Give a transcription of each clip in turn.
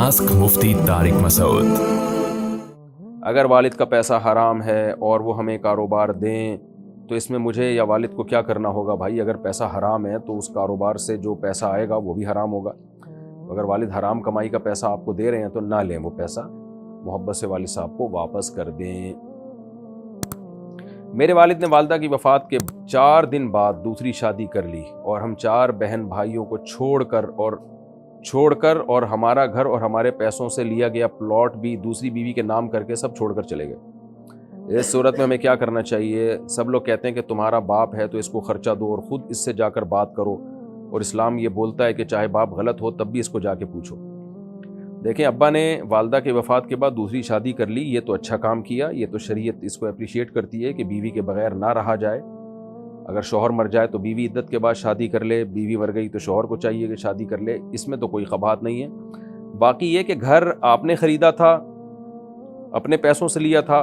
Ask مفتی طارق مسعود۔ اگر والد کا پیسہ حرام ہے اور وہ ہمیں کاروبار دیں تو اس میں مجھے یا والد کو کیا کرنا ہوگا؟ بھائی اگر پیسہ حرام ہے تو اس کاروبار سے جو پیسہ آئے گا وہ بھی حرام ہوگا۔ اگر والد حرام کمائی کا پیسہ آپ کو دے رہے ہیں تو نہ لیں وہ پیسہ، محبت سے والد صاحب کو واپس کر دیں۔ میرے والد نے والدہ کی وفات کے 4 دن بعد دوسری شادی کر لی اور ہم 4 بہن بھائیوں کو چھوڑ کر اور ہمارا گھر اور ہمارے پیسوں سے لیا گیا پلاٹ بھی دوسری بیوی کے نام کر کے سب چھوڑ کر چلے گئے۔ اس صورت میں ہمیں کیا کرنا چاہیے؟ سب لوگ کہتے ہیں کہ تمہارا باپ ہے تو اس کو خرچہ دو اور خود اس سے جا کر بات کرو، اور اسلام یہ بولتا ہے کہ چاہے باپ غلط ہو تب بھی اس کو جا کے پوچھو۔ دیکھیں، ابا نے والدہ کے وفات کے بعد دوسری شادی کر لی، یہ تو اچھا کام کیا، یہ تو شریعت اس کو اپریشیٹ کرتی ہے کہ بیوی کے بغیر نہ رہا جائے۔ اگر شوہر مر جائے تو بیوی عدت کے بعد شادی کر لے، بیوی مر گئی تو شوہر کو چاہیے کہ شادی کر لے، اس میں تو کوئی قباحت نہیں ہے۔ باقی یہ کہ گھر آپ نے خریدا تھا، اپنے پیسوں سے لیا تھا،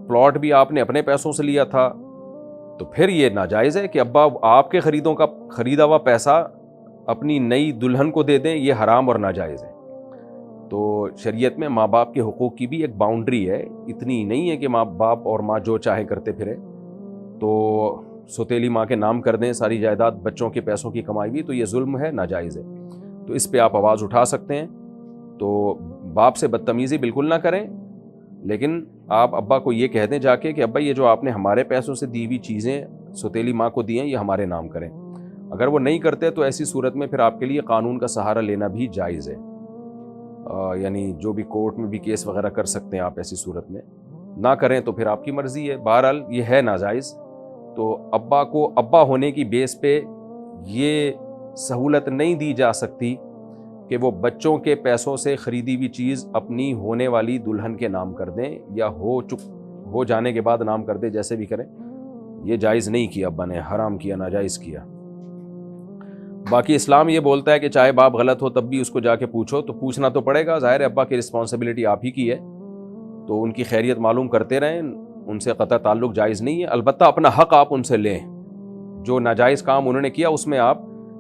پلاٹ بھی آپ نے اپنے پیسوں سے لیا تھا، تو پھر یہ ناجائز ہے کہ ابا آپ کے خریدا ہوا پیسہ اپنی نئی دلہن کو دے دیں، یہ حرام اور ناجائز ہے۔ تو شریعت میں ماں باپ کے حقوق کی بھی ایک باؤنڈری ہے، اتنی نہیں ہے کہ ماں باپ اور ماں جو چاہے کرتے پھرے۔ تو سوتیلی ماں کے نام کر دیں ساری جائیداد، بچوں کے پیسوں کی کمائی بھی، تو یہ ظلم ہے، ناجائز ہے۔ تو اس پہ آپ آواز اٹھا سکتے ہیں۔ تو باپ سے بدتمیزی بالکل نہ کریں، لیکن آپ ابا کو یہ کہہ دیں جا کے کہ ابا یہ جو آپ نے ہمارے پیسوں سے دی ہوئی چیزیں سوتیلی ماں کو دی ہیں، یہ ہمارے نام کریں۔ اگر وہ نہیں کرتے تو ایسی صورت میں پھر آپ کے لیے قانون کا سہارا لینا بھی جائز ہے، یعنی جو بھی کورٹ میں بھی کیس وغیرہ کر سکتے ہیں آپ ایسی صورت میں۔ نہ کریں تو پھر آپ کی مرضی ہے، بہرحال یہ ہے ناجائز۔ تو ابا کو ابا ہونے کی بیس پہ یہ سہولت نہیں دی جا سکتی کہ وہ بچوں کے پیسوں سے خریدی ہوئی چیز اپنی ہونے والی دلہن کے نام کر دیں، یا ہو جانے کے بعد نام کر دیں، جیسے بھی کریں۔ یہ جائز نہیں کیا ابا نے، حرام کیا، ناجائز کیا۔ باقی اسلام یہ بولتا ہے کہ چاہے باپ غلط ہو تب بھی اس کو جا کے پوچھو، تو پوچھنا تو پڑے گا، ظاہر ہے ابا کی رسپانسبلٹی آپ ہی کی ہے، تو ان کی خیریت معلوم کرتے رہیں، ان سے قطع تعلق جائز نہیں ہے۔ البتہ اپنا حق آپ ان سے لیں، جو ناجائز کام انہوں نے کیا اس میں آپ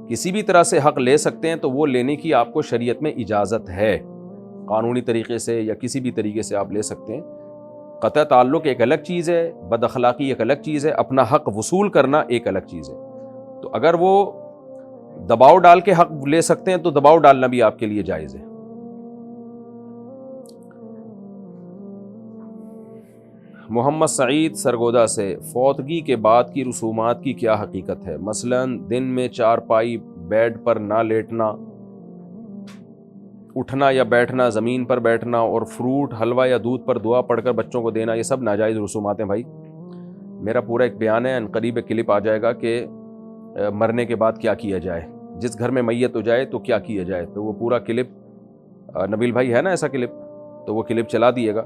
کسی بھی طرح سے حق لے سکتے ہیں، تو وہ لینے کی آپ کو شریعت میں اجازت ہے، قانونی طریقے سے یا کسی بھی طریقے سے آپ لے سکتے ہیں۔ قطع تعلق ایک الگ چیز ہے، بد اخلاقی ایک الگ چیز ہے، اپنا حق وصول کرنا ایک الگ چیز ہے۔ تو اگر وہ دباؤ ڈال کے حق لے سکتے ہیں تو دباؤ ڈالنا بھی آپ کے لیے جائز ہے۔ محمد سعید سرگودا سے، فوتگی کے بعد کی رسومات کی کیا حقیقت ہے؟ مثلا دن میں 4 پائی بیڈ پر نہ لیٹنا، اٹھنا یا بیٹھنا، زمین پر بیٹھنا، اور فروٹ، حلوہ یا دودھ پر دعا پڑھ کر بچوں کو دینا، یہ سب ناجائز رسومات ہیں بھائی۔ میرا پورا ایک بیان ہے، قریب ایک کلپ آ جائے گا کہ مرنے کے بعد کیا کیا جائے، جس گھر میں میت ہو جائے تو کیا کیا جائے، تو وہ پورا کلپ نبیل بھائی ہے نا ایسا کلپ، تو وہ کلپ چلا دیے گا،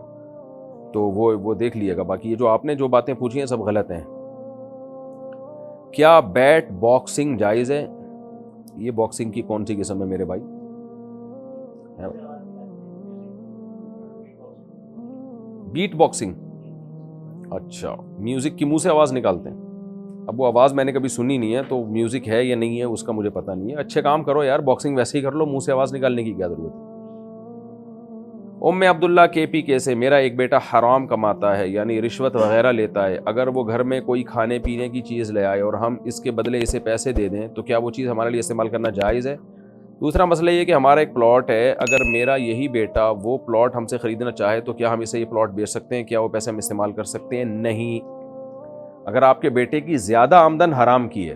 تو وہ دیکھ لیے گا۔ باقی یہ جو آپ نے جو باتیں پوچھی ہیں سب غلط ہیں۔ کیا بیٹ باکسنگ جائز ہے؟ یہ باکسنگ کی کون سی قسم ہے میرے بھائی؟ بیٹ باکسنگ، اچھا، میوزک کی منہ سے آواز نکالتے ہیں۔ اب وہ آواز میں نے کبھی سنی نہیں ہے، تو میوزک ہے یا نہیں ہے اس کا مجھے پتہ نہیں ہے۔ اچھے کام کرو یار، باکسنگ ویسے ہی کر لو، منہ سے آواز نکالنے کی کیا ضرورت ہے؟ عبداللہ KPK سے، میرا ایک بیٹا حرام کماتا ہے، یعنی رشوت وغیرہ لیتا ہے، اگر وہ گھر میں کوئی کھانے پینے کی چیز لے آئے اور ہم اس کے بدلے اسے پیسے دے دیں تو کیا وہ چیز ہمارے لیے استعمال کرنا جائز ہے؟ دوسرا مسئلہ یہ کہ ہمارا ایک پلاٹ ہے، اگر میرا یہی بیٹا وہ پلاٹ ہم سے خریدنا چاہے تو کیا ہم اسے یہ پلاٹ بیچ سکتے ہیں؟ کیا وہ پیسے ہم استعمال کر سکتے ہیں؟ نہیں۔ اگر آپ کے بیٹے کی زیادہ آمدن حرام کی ہے،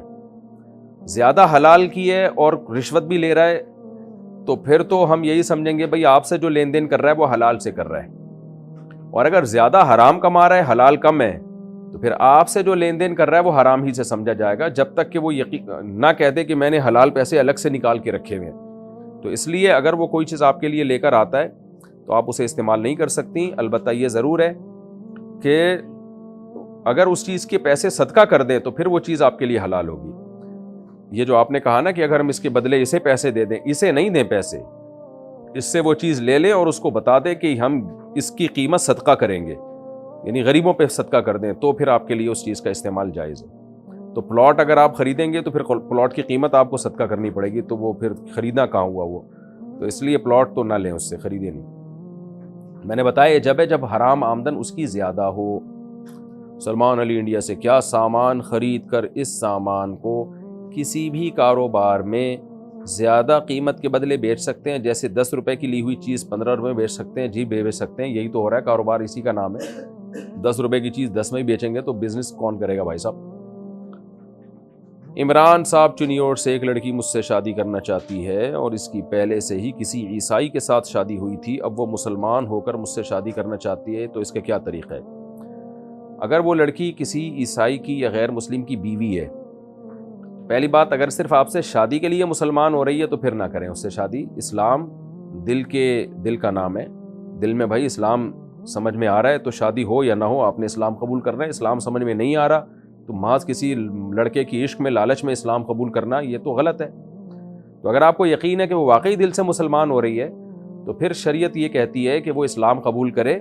زیادہ حلال کی ہے اور رشوت بھی لے رہا ہے، تو پھر تو ہم یہی سمجھیں گے بھئی آپ سے جو لین دین کر رہا ہے وہ حلال سے کر رہا ہے، اور اگر زیادہ حرام کما رہا ہے، حلال کم ہے، تو پھر آپ سے جو لین دین کر رہا ہے وہ حرام ہی سے سمجھا جائے گا، جب تک کہ وہ نہ کہہ دے کہ میں نے حلال پیسے الگ سے نکال کے رکھے ہوئے ہیں۔ تو اس لیے اگر وہ کوئی چیز آپ کے لیے لے کر آتا ہے تو آپ اسے استعمال نہیں کر سکتی۔ البتہ یہ ضرور ہے کہ اگر اس چیز کے پیسے صدقہ کر دیں تو پھر وہ چیز آپ کے لیے حلال ہوگی۔ یہ جو آپ نے کہا نا کہ اگر ہم اس کے بدلے اسے پیسے دے دیں، اسے نہیں دیں پیسے، اس سے وہ چیز لے لیں اور اس کو بتا دیں کہ ہم اس کی قیمت صدقہ کریں گے، یعنی غریبوں پہ صدقہ کر دیں، تو پھر آپ کے لیے اس چیز کا استعمال جائز ہے۔ تو پلاٹ اگر آپ خریدیں گے تو پھر پلاٹ کی قیمت آپ کو صدقہ کرنی پڑے گی، تو وہ پھر خریدنا کہاں ہوا وہ؟ تو اس لیے پلاٹ تو نہ لیں اس سے، خریدے نہیں۔ میں نے بتایا یہ جب حرام آمدن اس کی زیادہ ہو۔ سلمان علی انڈیا سے کیا سامان خرید کر اس سامان کو کسی بھی کاروبار میں زیادہ قیمت کے بدلے بیچ سکتے ہیں، جیسے 10 روپے کی لی ہوئی چیز 15 روپے بیچ سکتے ہیں؟ جی بیچ سکتے ہیں، یہی تو ہو رہا ہے، کاروبار اسی کا نام ہے۔ 10 روپے کی چیز 10 میں ہی بیچیں گے تو بزنس کون کرے گا بھائی صاحب؟ عمران صاحب چنیوڑ سے، ایک لڑکی مجھ سے شادی کرنا چاہتی ہے اور اس کی پہلے سے ہی کسی عیسائی کے ساتھ شادی ہوئی تھی، اب وہ مسلمان ہو کر مجھ سے شادی کرنا چاہتی ہے، تو اس کا کیا طریقہ ہے؟ اگر وہ لڑکی کسی عیسائی کی یا غیر مسلم کی بیوی ہے، پہلی بات اگر صرف آپ سے شادی کے لیے مسلمان ہو رہی ہے تو پھر نہ کریں اس سے شادی۔ اسلام دل کا نام ہے، دل میں بھائی اسلام سمجھ میں آ رہا ہے تو شادی ہو یا نہ ہو آپ نے اسلام قبول کرنا ہے۔ اسلام سمجھ میں نہیں آ رہا تو محض کسی لڑکے کی عشق میں، لالچ میں اسلام قبول کرنا یہ تو غلط ہے۔ تو اگر آپ کو یقین ہے کہ وہ واقعی دل سے مسلمان ہو رہی ہے تو پھر شریعت یہ کہتی ہے کہ وہ اسلام قبول کرے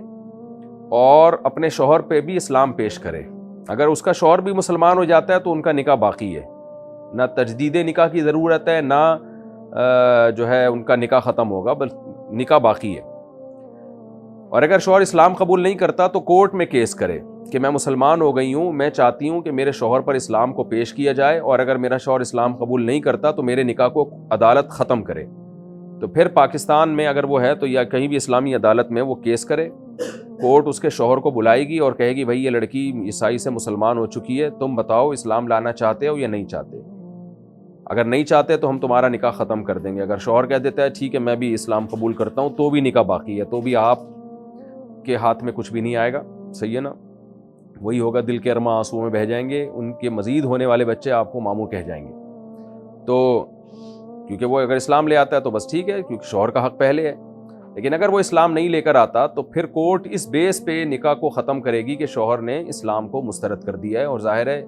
اور اپنے شوہر پہ بھی اسلام پیش کرے۔ اگر اس کا شوہر بھی مسلمان ہو جاتا ہے تو ان کا نکاح باقی ہے، نہ تجدید نکاح کی ضرورت ہے، نہ جو ہے ان کا نکاح ختم ہوگا، بلکہ نکاح باقی ہے۔ اور اگر شوہر اسلام قبول نہیں کرتا تو کورٹ میں کیس کرے کہ میں مسلمان ہو گئی ہوں، میں چاہتی ہوں کہ میرے شوہر پر اسلام کو پیش کیا جائے، اور اگر میرا شوہر اسلام قبول نہیں کرتا تو میرے نکاح کو عدالت ختم کرے۔ تو پھر پاکستان میں اگر وہ ہے تو یا کہیں بھی اسلامی عدالت میں وہ کیس کرے، کورٹ اس کے شوہر کو بلائے گی اور کہے گی بھائی یہ لڑکی عیسائی سے مسلمان ہو چکی ہے، تم بتاؤ اسلام لانا چاہتے ہو یا نہیں چاہتے؟ اگر نہیں چاہتے تو ہم تمہارا نکاح ختم کر دیں گے۔ اگر شوہر کہہ دیتا ہے ٹھیک ہے میں بھی اسلام قبول کرتا ہوں، تو بھی نکاح باقی ہے، تو بھی آپ کے ہاتھ میں کچھ بھی نہیں آئے گا، صحیح ہے نا؟ وہی ہوگا، دل کے ارماں آنسوؤں میں بہہ جائیں گے، ان کے مزید ہونے والے بچے آپ کو ماموں کہہ جائیں گے۔ تو کیونکہ وہ اگر اسلام لے آتا ہے تو بس ٹھیک ہے، کیونکہ شوہر کا حق پہلے ہے، لیکن اگر وہ اسلام نہیں لے کر آتا تو پھر کورٹ اس بیس پہ نکاح کو ختم کرے گی کہ شوہر نے اسلام کو مسترد کر دیا ہے، اور ظاہر ہے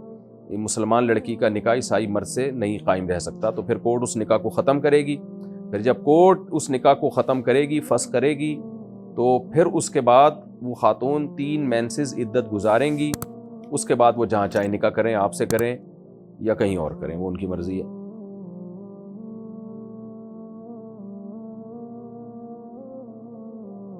مسلمان لڑکی کا نکاح عیسائی مرد سے نہیں قائم رہ سکتا، تو پھر کورٹ اس نکاح کو ختم کرے گی۔ پھر جب کورٹ اس نکاح کو ختم کرے گی، فسخ کرے گی، تو پھر اس کے بعد وہ خاتون 3 مینسز عدت گزاریں گی، اس کے بعد وہ جہاں چاہے نکاح کریں، آپ سے کریں یا کہیں اور کریں، وہ ان کی مرضی ہے۔